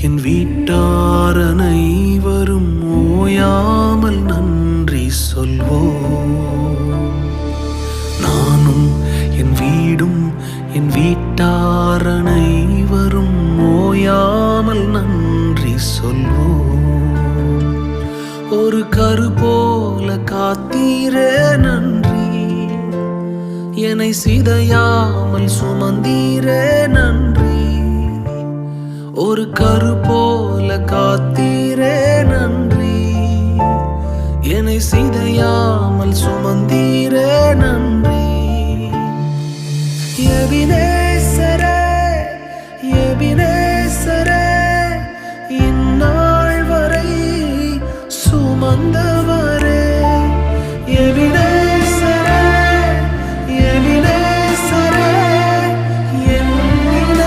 என் வீட்டார் அனைவரும் ஓயாமல் நன்றி சொல்வோம். நானும் என் வீடும் என் வீட்டார் அனைவரும் ஓயாமல் நன்றி சொல்வோம். ஒரு கரு போல காத்தீரே நன்றி, என்னை சிதையாமல் சுமந்தீரே நன்றி. ஒரு கரு போல காத்தீரே நன்றி, என்னை சிதையாமல் சுமந்தீரே நன்றி.